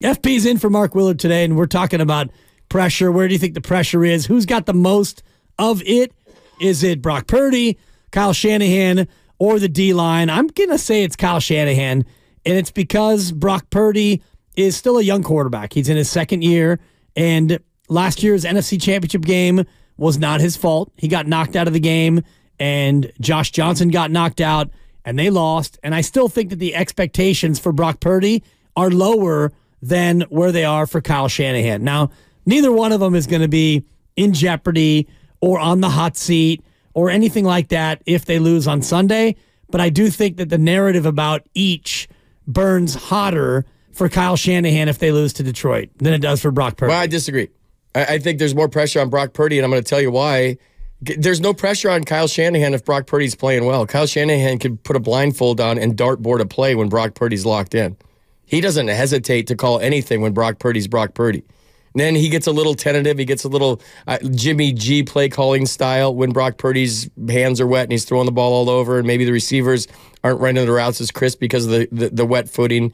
FP's in for Mark Willard today, and we're talking about pressure. Where do you think the pressure is? Who's got the most of it? Is it Brock Purdy, Kyle Shanahan, or the D-line? I'm going to say it's Kyle Shanahan, and it's because Brock Purdy is still a young quarterback. He's in his second year, and last year's NFC Championship game was not his fault. He got knocked out of the game, and Josh Johnson got knocked out, and they lost. And I still think that the expectations for Brock Purdy are lower than where they are for Kyle Shanahan. Now, neither one of them is going to be in jeopardy or on the hot seat or anything like that if they lose on Sunday, but I do think that the narrative about each burns hotter for Kyle Shanahan if they lose to Detroit than it does for Brock Purdy. Well, I disagree. I think there's more pressure on Brock Purdy, and I'm going to tell you why. There's no pressure on Kyle Shanahan if Brock Purdy's playing well. Kyle Shanahan could put a blindfold on and dartboard a play when Brock Purdy's locked in. He doesn't hesitate to call anything when Brock Purdy's Brock Purdy. And then he gets a little tentative. He gets a little Jimmy G play calling style when Brock Purdy's hands are wet and he's throwing the ball all over, and maybe the receivers aren't running the routes as crisp because of the wet footing.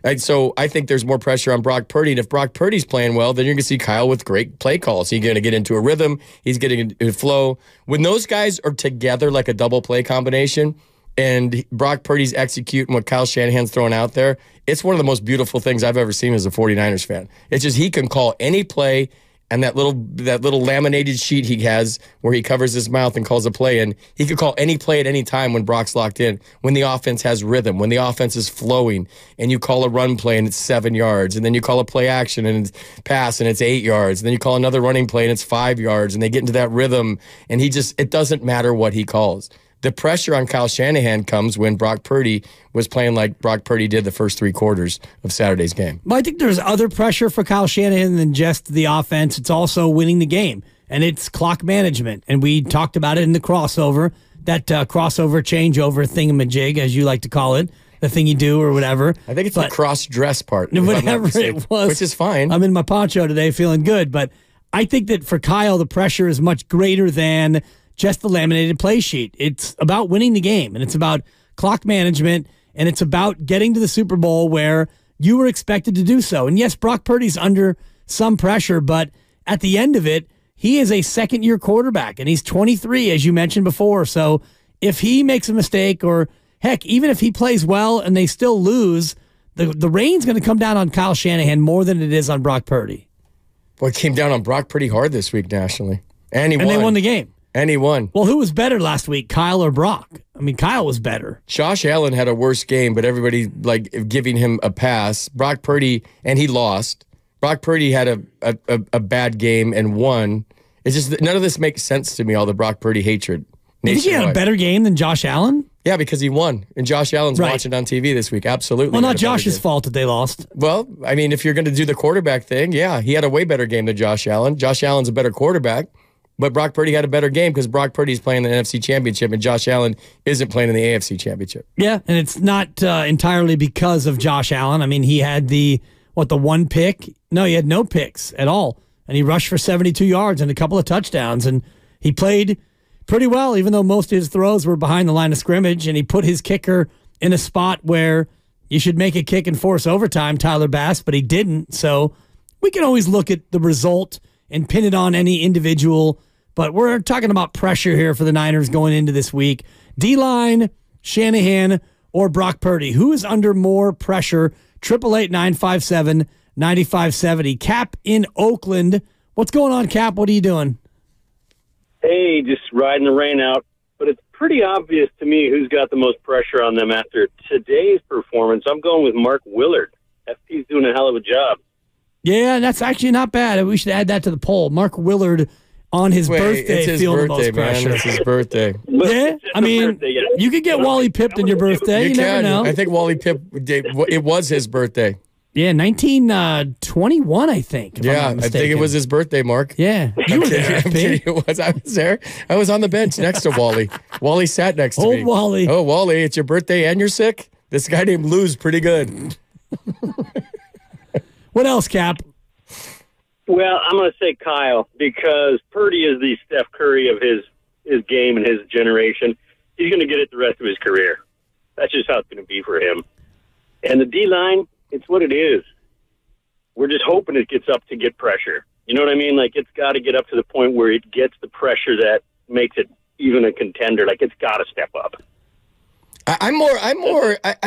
And so I think there's more pressure on Brock Purdy. And if Brock Purdy's playing well, then you're going to see Kyle with great play calls. He's going to get into a rhythm. He's getting into a flow. When those guys are together like a double play combination, and Brock Purdy's executing what Kyle Shanahan's throwing out there, it's one of the most beautiful things I've ever seen as a 49ers fan. It's just he can call any play, and that little laminated sheet he has where he covers his mouth and calls a play, and he could call any play at any time when Brock's locked in, when the offense has rhythm, when the offense is flowing, and you call a run play and it's 7 yards, and then you call a play action and it's pass and it's 8 yards, and then you call another running play and it's 5 yards, and they get into that rhythm, and it doesn't matter what he calls. The pressure on Kyle Shanahan comes when Brock Purdy was playing like Brock Purdy did the first 3 quarters of Saturday's game. Well, I think there's other pressure for Kyle Shanahan than just the offense. It's also winning the game, and it's clock management. And we talked about it in the crossover, that crossover changeover thingamajig, as you like to call it, the thing you do or whatever. I think it's the cross-dress part. Whatever it was. Which is fine. I'm in my poncho today feeling good, but I think that for Kyle, the pressure is much greater than just the laminated play sheet. It's about winning the game, and it's about clock management, and it's about getting to the Super Bowl where you were expected to do so. And yes, Brock Purdy's under some pressure, but at the end of it, he is a second-year quarterback, and he's 23, as you mentioned before. So if he makes a mistake, or heck, even if he plays well and they still lose, the rain's going to come down on Kyle Shanahan more than it is on Brock Purdy. Well, it came down on Brock pretty hard this week nationally. And they won the game. And he won. Well, who was better last week, Kyle or Brock? I mean, Kyle was better. Josh Allen had a worse game, but everybody giving him a pass. Brock Purdy, and he lost. Brock Purdy had a bad game and won. It's just none of this makes sense to me, all the Brock Purdy hatred. You think he had a better game than Josh Allen? Yeah, because he won. And Josh Allen's watching on TV this week. Absolutely. Well, not Josh's fault that they lost. Well, I mean, if you're going to do the quarterback thing, yeah, he had a way better game than Josh Allen. Josh Allen's a better quarterback. But Brock Purdy had a better game because Brock Purdy's playing in the NFC Championship and Josh Allen isn't playing in the AFC Championship. Yeah, and it's not entirely because of Josh Allen. I mean, he had the one pick? No, he had no picks at all. And he rushed for 72 yards and a couple of touchdowns. And he played pretty well, even though most of his throws were behind the line of scrimmage. And he put his kicker in a spot where you should make a kick and force overtime, Tyler Bass, but he didn't. So we can always look at the result and pin it on any individual. But we're talking about pressure here for the Niners going into this week. D-line, Shanahan, or Brock Purdy. Who is under more pressure? 888-957-9570. Cap in Oakland. What's going on, Cap? What are you doing? Hey, just riding the rain out. But it's pretty obvious to me who's got the most pressure on them after today's performance. I'm going with Mark Willard. FP's doing a hell of a job. Yeah, that's actually not bad. We should add that to the poll. Mark Willard on his birthday, it's his feeling birthday, the most pressure. Man. It's his birthday. Yeah, I mean, you could get Wally Pipped on your birthday. You never know. I think Wally Pipp, it was his birthday. Yeah, 1921, I think. Yeah, I think it was his birthday, Mark. Yeah, you were there. I'm kidding, it was. I was there. I was on the bench next to Wally. Wally sat next to me. Old Wally. Oh, Wally, it's your birthday and you're sick? This guy named Lou's pretty good. What else, Cap? Well, I'm going to say Kyle because Purdy is the Steph Curry of his game and his generation. He's going to get it the rest of his career. That's just how it's going to be for him. And the D-line, it's what it is. we're just hoping it gets up to get pressure. You know what I mean? Like, it's got to get up to the point where it gets the pressure that makes it even a contender. Like, it's got to step up. I'm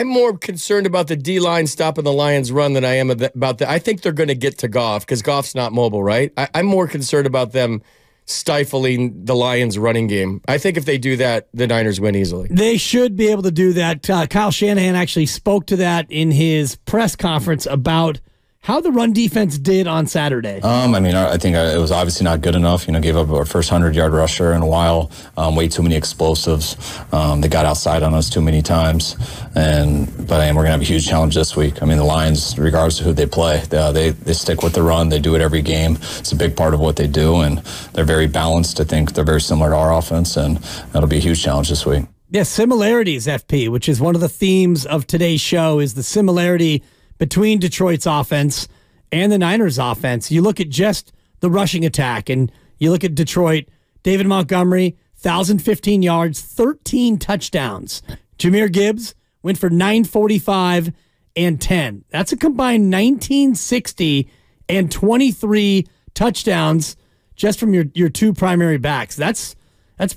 more concerned about the D-line stopping the Lions' run than I am about the. I think they're going to get to Goff because Goff's not mobile, right? I'm more concerned about them stifling the Lions' running game. I think if they do that, the Niners win easily. They should be able to do that. Kyle Shanahan actually spoke to that in his press conference about how the run defense did on Saturday. I think it was obviously not good enough. Gave up our first 100-yard rusher in a while. Way too many explosives. They got outside on us too many times. But we're going to have a huge challenge this week. The Lions, regardless of who they play, they stick with the run. They do it every game. It's a big part of what they do, and they're very balanced. I think they're very similar to our offense, and that'll be a huge challenge this week. Yeah, similarities, FP, which is one of the themes of today's show, is the similarity between Detroit's offense and the Niners' offense. You look at just the rushing attack, and you look at Detroit. David Montgomery, 1,015 yards, 13 touchdowns. Jahmyr Gibbs went for 945 and 10. That's a combined 1960 and 23 touchdowns just from your two primary backs. That's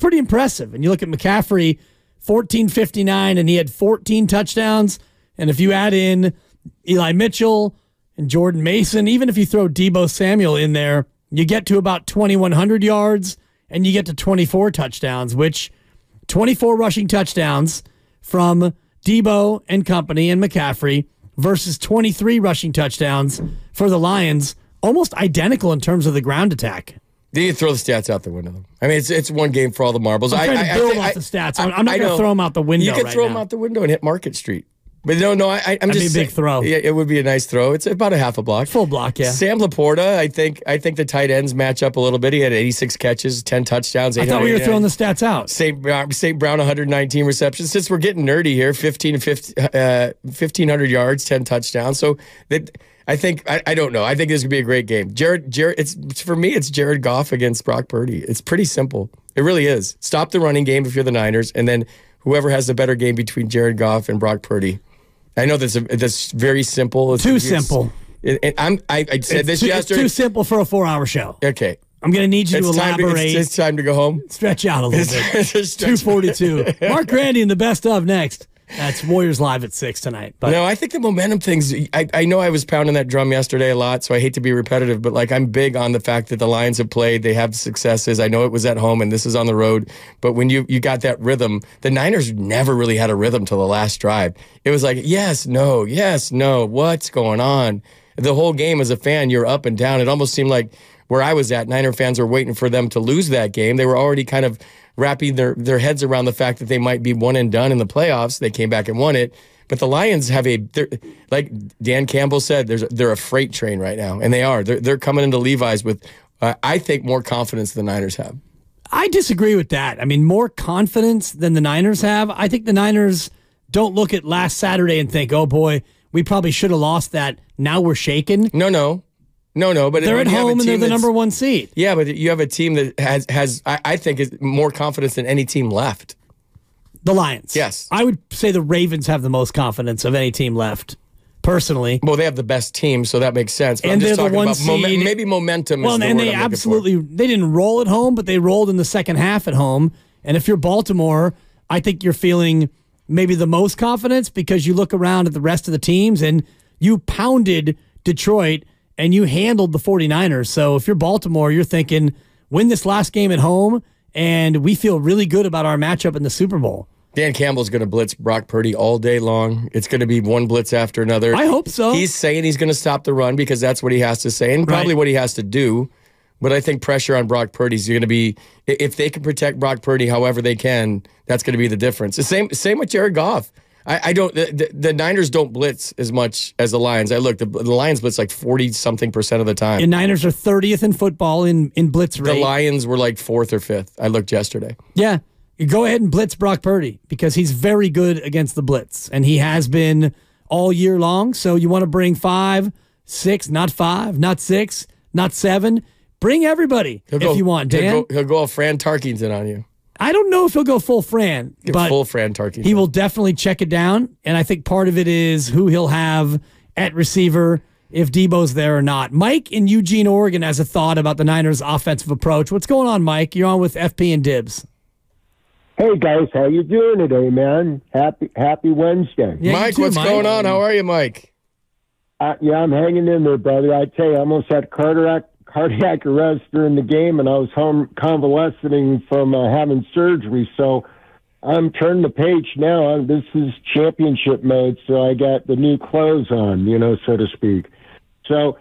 pretty impressive. And you look at McCaffrey, 1,459, and he had 14 touchdowns. And if you add in Eli Mitchell and Jordan Mason, even if you throw Deebo Samuel in there, you get to about 2,100 yards and you get to 24 touchdowns, which 24 rushing touchdowns from Deebo and company and McCaffrey versus 23 rushing touchdowns for the Lions, almost identical in terms of the ground attack. You throw the stats out the window. It's one game for all the marbles. I'm trying to build off the stats. I'm not going to throw them out the window. You can throw them out the window and hit Market Street. But I'm That'd just be a big throw. Yeah, it would be a nice throw. It's about a half a block. Full block, yeah. Sam Laporta, I think the tight ends match up a little bit. He had 86 catches, 10 touchdowns. I thought we were throwing the stats out. St. Brown, 119 receptions. Since we're getting nerdy here, 1,500 yards, 10 touchdowns. So I don't know. I think this could be a great game. For me, it's Jared Goff against Brock Purdy. It's pretty simple. It really is. Stop the running game if you're the Niners, and then whoever has the better game between Jared Goff and Brock Purdy. I know that's very simple. Too simple. I said this yesterday. Too simple for a 4-hour show. Okay. I'm going to need you to elaborate. It's time to go home. Stretch out a little bit. 2:42. Mark Randy in the best of next. That's Warriors Live at 6 tonight. But no, I think the momentum things, I know I was pounding that drum yesterday a lot, so I hate to be repetitive, but I'm big on the fact that the Lions have played, they have successes. I know it was at home and this is on the road, but when you got that rhythm, the Niners never really had a rhythm till the last drive. It was like, yes, no, what's going on? The whole game as a fan, you're up and down. It almost seemed like where I was at, Niner fans were waiting for them to lose that game. They were already kind of wrapping their heads around the fact that they might be one and done in the playoffs. They came back and won it. But the Lions have like Dan Campbell said, they're a freight train right now, and they are. They're coming into Levi's with, I think, more confidence than the Niners have. I disagree with that. More confidence than the Niners have. I think the Niners don't look at last Saturday and think, oh boy, we probably should have lost that. Now we're shaken. No. But they're at home and they're the number one seed. Yeah, but you have a team that has I think, is more confidence than any team left. The Lions. Yes. I would say the Ravens have the most confidence of any team left, personally. Well, they have the best team, so that makes sense. But and I'm just they're the one about seed. Maybe momentum is the and word they I'm looking absolutely, they didn't roll at home, but they rolled in the second half at home. And if you're Baltimore, I think you're feeling maybe the most confidence because you look around at the rest of the teams and you pounded Detroit and you handled the 49ers. So if you're Baltimore, you're thinking, win this last game at home, and we feel really good about our matchup in the Super Bowl. Dan Campbell's going to blitz Brock Purdy all day long. It's going to be one blitz after another. I hope so. He's saying he's going to stop the run because that's what he has to say and probably what he has to do. But I think pressure on Brock Purdy is going to be, if they can protect Brock Purdy however they can, that's going to be the difference. The same with Jared Goff. The Niners don't blitz as much as the Lions. The Lions blitz like 40-something% of the time. The Niners are 30th in football in blitz rate. The Lions were like 4th or 5th. I looked yesterday. Yeah. You go ahead and blitz Brock Purdy because he's very good against the blitz, and he has been all year long. So you want to bring 5, 6, not 5, not 6, not 7. Bring everybody if you want, Dan. He'll go Fran Tarkington on you. I don't know if he'll go full Fran, but full Fran Tarkington. He will definitely check it down, and I think part of it is who he'll have at receiver. if Debo's there or not. Mike in Eugene, Oregon has a thought about the Niners' offensive approach. What's going on, Mike? You're on with FP and Dibs. Hey guys, how you doing today, man? Happy Wednesday. Yeah, Mike, too, what's going on? How are you, Mike? Yeah, I'm hanging in there, brother. I tell you, I almost had cardiac arrest during the game, and I was home convalescing from having surgery. So I'm turning the page now. This is championship mode, so I got the new clothes on, so to speak. So,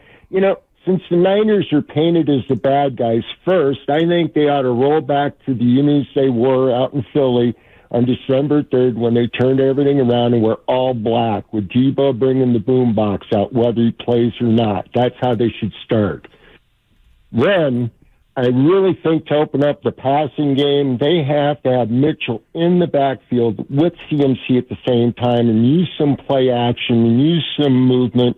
since the Niners are painted as the bad guys first, I think they ought to roll back to the unis they wore out in Philly on December 3rd when they turned everything around and were all black, with Debo bringing the boombox out, whether he plays or not. That's how they should start. Then, I really think to open up the passing game, they have to have Mitchell in the backfield with CMC at the same time and use some play action and use some movement.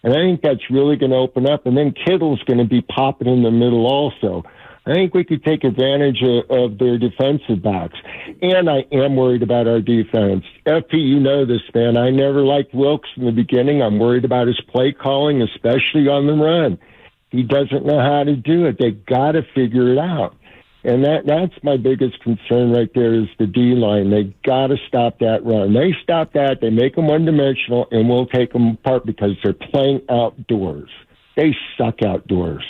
And I think that's really going to open up. And then Kittle's going to be popping in the middle also. I think we could take advantage of their defensive backs. And I am worried about our defense. FP, you know this, man. I never liked Wilkes in the beginning. I'm worried about his play calling, especially on the run. He doesn't know how to do it. They got to figure it out. And that's my biggest concern right there is the D-line. They got to stop that run. They stop that, they make them one-dimensional, and we'll take them apart because they're playing outdoors. They suck outdoors.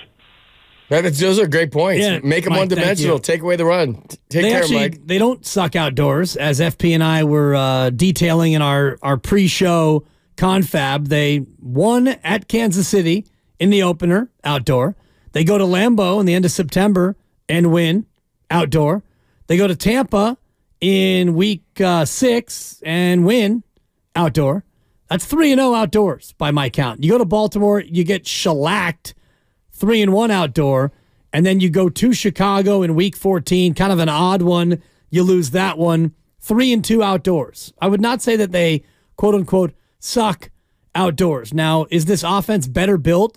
Those are great points. Yeah, make them Mike, one-dimensional. Take away the run. Take care, Mike. They don't suck outdoors, as FP and I were detailing in our pre-show confab. They won at Kansas City in the opener, outdoor. They go to Lambeau in the end of September and win outdoor. They go to Tampa in week 6 and win outdoor. That's 3-0 outdoors by my count. You go to Baltimore, you get shellacked 3-1 outdoor, and then you go to Chicago in week 14, kind of an odd one. You lose that one, 3-2 outdoors. I would not say that they, quote unquote, suck outdoors. Now, is this offense better built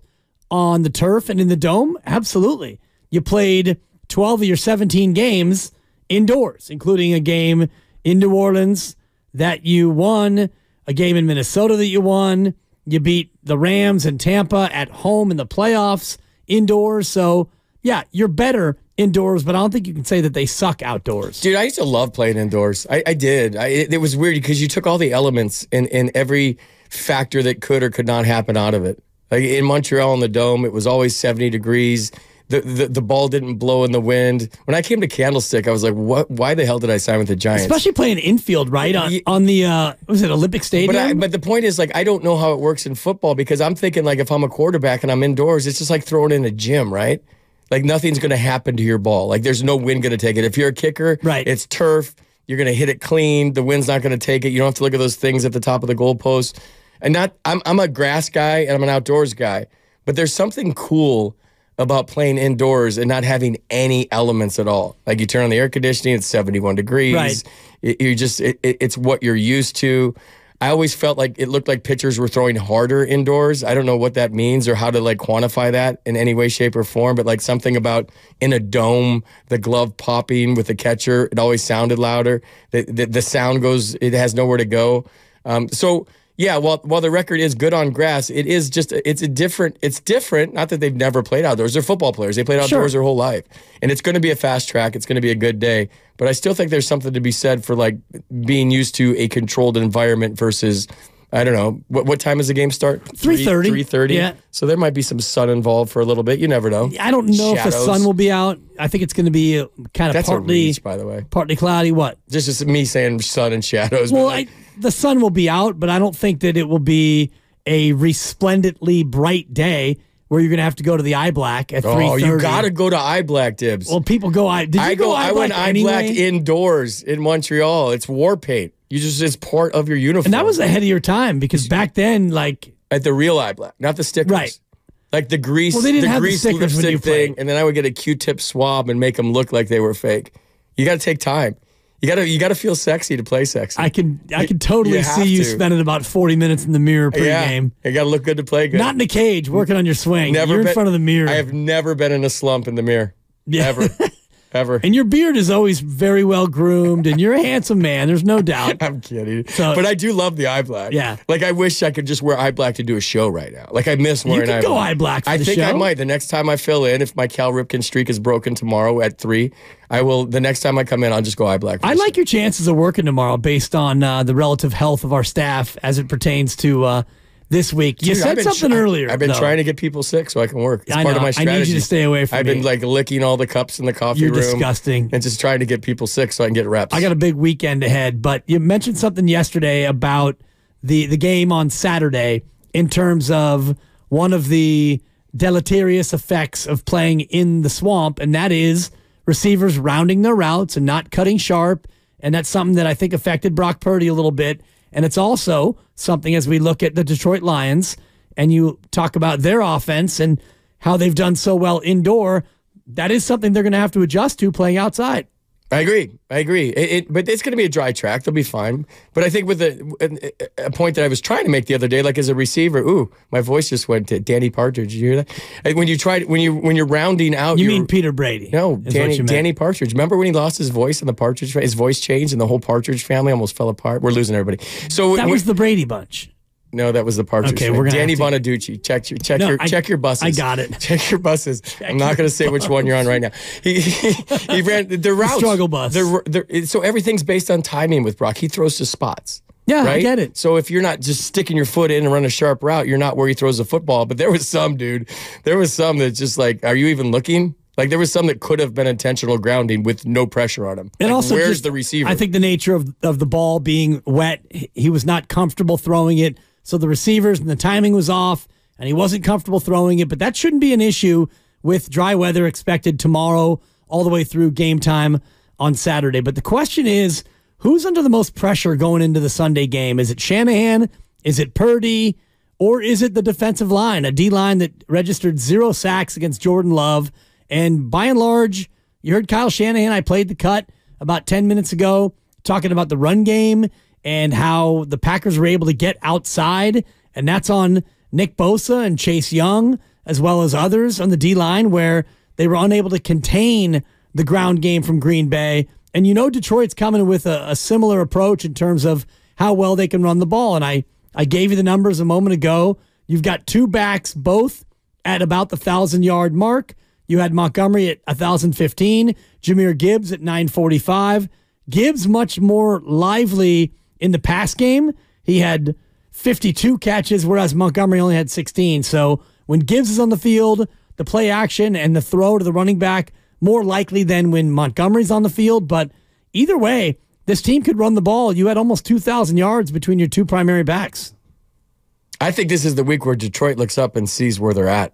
on the turf and in the dome? Absolutely. You played 12 of your 17 games indoors, including a game in New Orleans that you won, a game in Minnesota that you won. You beat the Rams and Tampa at home in the playoffs indoors. So, yeah, you're better indoors, but I don't think you can say that they suck outdoors. Dude, I used to love playing indoors. I did. It was weird because you took all the elements and every factor that could or could not happen out of it. Like in Montreal in the Dome, it was always 70 degrees. The ball didn't blow in the wind. When I came to Candlestick, I was like, "What? Why the hell did I sign with the Giants?" Especially playing infield, right on the was it Olympic Stadium? But the point is, like, I don't know how it works in football because I'm thinking like if I'm a quarterback and I'm indoors, it's just like throwing in a gym, right? Like nothing's going to happen to your ball. Like there's no wind going to take it. If you're a kicker, right, it's turf. You're going to hit it clean. The wind's not going to take it. You don't have to look at those things at the top of the goalpost. And I'm a grass guy and I'm an outdoors guy, but there's something cool about playing indoors and not having any elements at all. Like you turn on the air conditioning, it's 71 degrees. Right. It's what you're used to. I always felt like it looked like pitchers were throwing harder indoors. I don't know what that means or how to like quantify that in any way, shape, or form, but like something about in a dome, the glove popping with the catcher, it always sounded louder. The sound goes, it has nowhere to go. Yeah, while the record is good on grass, it is just it's different. Not that they've never played outdoors. They're football players. They played outdoors their whole life, and it's going to be a fast track. It's going to be a good day. But I still think there's something to be said for like being used to a controlled environment versus I don't know what time does the game start? 3:30. 3:30. Yeah. So there might be some sun involved for a little bit. You never know. I don't know if the sun will be out. I think it's going to be kind of That's partly a reach, by the way. Partly cloudy. What? Just me saying sun and shadows. Well, the sun will be out, but I don't think that it will be a resplendently bright day where you're going to have to go to the eye black at 3:30. Oh, you got to go to eye black, Dibs. Well, people go eye. Did you go eye black? I went eye black anyway? indoors in Montreal. It's war paint. It's part of your uniform. And that was ahead of your time because back then, like at the real eye black, not the stickers. Right. Like the grease, well, they didn't have grease the stickers when you lipstick thing, and then I would get a Q-tip swab and make them look like they were fake. You got to take time. You got to feel sexy to play sexy. I can totally see you spending about 40 minutes in the mirror pre-game. You got to look good to play good. Not in the cage, working on your swing. You're in front of the mirror. I have never been in a slump in the mirror. Yeah. Ever. Ever. And your beard is always very well groomed, and you're a handsome man. There's no doubt. I'm kidding. But I do love the eye black. Yeah. Like, I wish I could just wear eye black to do a show right now. Like, I miss wearing eye black. You could go eye black for the show. I think I might. The next time I fill in, if my Cal Ripken streak is broken tomorrow at 3, I will. The next time I come in, I'll just go eye black. I like your chances of working tomorrow based on the relative health of our staff as it pertains to this week. You said something earlier. I've been trying to get people sick so I can work. It's part of my strategy. I need you to stay away from me. I've been like licking all the cups in the coffee room. You're disgusting. And just trying to get people sick so I can get reps. I got a big weekend ahead, but you mentioned something yesterday about the game on Saturday in terms of one of the deleterious effects of playing in the swamp, and that is receivers rounding their routes and not cutting sharp, and that's something that I think affected Brock Purdy a little bit. And it's also something as we look at the Detroit Lions and you talk about their offense and how they've done so well indoor, that is something they're going to have to adjust to playing outside. I agree. But it's going to be a dry track. They'll be fine. But I think with a point that I was trying to make the other day, like as a receiver, my voice just went to Danny Partridge. Did you hear that? When you're rounding out, you mean Peter Brady? No, Danny Partridge. Remember when he lost his voice in the Partridge? His voice changed, and the whole Partridge family almost fell apart. We're losing everybody. So that was the Brady bunch. No, that was the Partridge. Okay, we're Danny Bonaducci. Check your buses. I got it. Check your buses. I'm not going to say which one you're on right now. He ran the routes. The struggle bus. So everything's based on timing with Brock. He throws to spots. Yeah, right? I get it. So if you're not just sticking your foot in and run a sharp route, you're not where he throws the football. But there was some, dude. There was some that just like, are you even looking? Like there was some that could have been intentional grounding with no pressure on him. And like, also, where's the receiver? I think the nature of the ball being wet, he was not comfortable throwing it. So the receivers and the timing was off, and he wasn't comfortable throwing it. But that shouldn't be an issue with dry weather expected tomorrow all the way through game time on Saturday. But the question is, who's under the most pressure going into the Sunday game? Is it Shanahan? Is it Purdy? Or is it the defensive line, a D-line that registered 0 sacks against Jordan Love? And by and large, you heard Kyle Shanahan, I played the cut about 10 minutes ago, talking about the run game and how the Packers were able to get outside, and that's on Nick Bosa and Chase Young, as well as others on the D-line, where they were unable to contain the ground game from Green Bay. And you know Detroit's coming with a similar approach in terms of how well they can run the ball. And I gave you the numbers a moment ago. You've got 2 backs, both at about the 1,000-yard mark. You had Montgomery at 1,015, Jahmyr Gibbs at 945. Gibbs much more lively in the pass game. He had 52 catches, whereas Montgomery only had 16. So when Gibbs is on the field, the play action and the throw to the running back, more likely than when Montgomery's on the field. But either way, this team could run the ball. You had almost 2,000 yards between your 2 primary backs. I think this is the week where Detroit looks up and sees where they're at.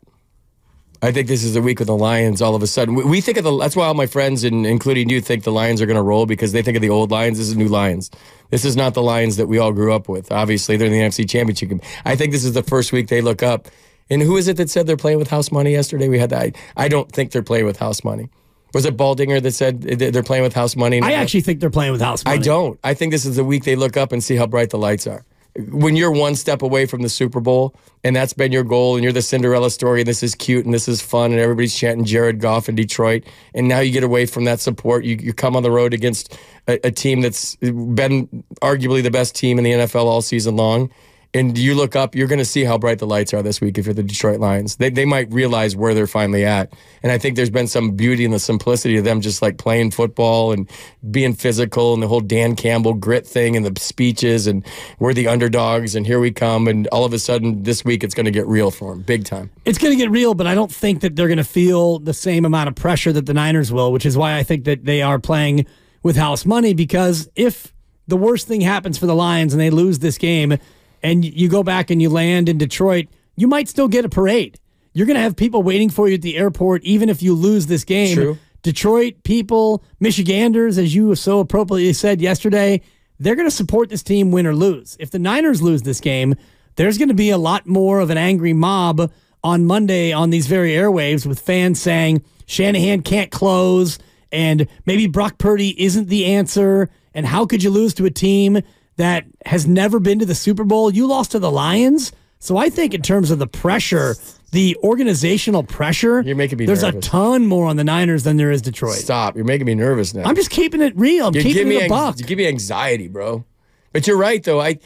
I think this is the week with the Lions all of a sudden. We think of that's why all my friends, and including you, think the Lions are going to roll because they think of the old Lions. This is new Lions. This is not the Lions that we all grew up with. Obviously, they're in the NFC Championship game. I think this is the first week they look up. And who is it that said they're playing with house money yesterday? We had that. I don't think they're playing with house money. Was it Baldinger that said they're playing with house money? I actually think they're playing with house money. I don't. I think this is the week they look up and see how bright the lights are. When you're one step away from the Super Bowl, and that's been your goal, and you're the Cinderella story, and this is cute, and this is fun, and everybody's chanting Jared Goff in Detroit, and now you get away from that support. You come on the road against a team that's been arguably the best team in the NFL all season long, and you look up, you're going to see how bright the lights are this week if you're the Detroit Lions. They might realize where they're finally at. And I think there's been some beauty in the simplicity of them just like playing football and being physical and the whole Dan Campbell grit thing and the speeches and we're the underdogs and here we come. And all of a sudden this week it's going to get real for them, big time. It's going to get real, but I don't think that they're going to feel the same amount of pressure that the Niners will, which is why I think that they are playing with house money, because if the worst thing happens for the Lions and they lose this game, and you go back and you land in Detroit, you might still get a parade. You're going to have people waiting for you at the airport, even if you lose this game. True. Detroit people, Michiganders, as you so appropriately said yesterday, they're going to support this team win or lose. If the Niners lose this game, there's going to be a lot more of an angry mob on Monday on these very airwaves with fans saying Shanahan can't close and maybe Brock Purdy isn't the answer. And how could you lose to a team that has never been to the Super Bowl? You lost to the Lions, So I think in terms of the pressure, the organizational pressure, You're making me there's nervous. a ton more on the Niners than there is Detroit. Stop. You're making me nervous now. I'm just keeping it real. I'm keeping it a buck. You give me anxiety, bro. But you're right, though. I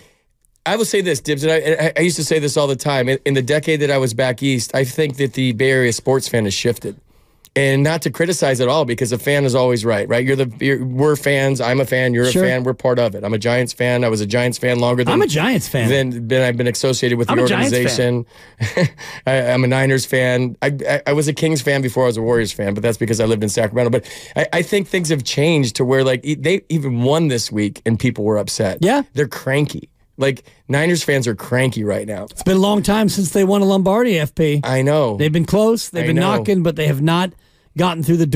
will say this, Dibs, and I used to say this all the time. In the decade that I was back east, I think that the Bay Area sports fan has shifted. And not to criticize at all, because a fan is always right? We're fans. I'm a fan. You're Sure. a fan. We're part of it. I'm a Giants fan. I was a Giants fan longer than I'm a Giants fan. Than I've been associated with I'm the a Giants organization. I'm a Niners fan. I was a Kings fan before I was a Warriors fan, but that's because I lived in Sacramento. But I think things have changed to where like they even won this week and people were upset. Yeah. They're cranky. Like, Niners fans are cranky right now. It's been a long time since they won a Lombardi, FP. I know. They've been close. They've been knocking, but they have not gotten through the door.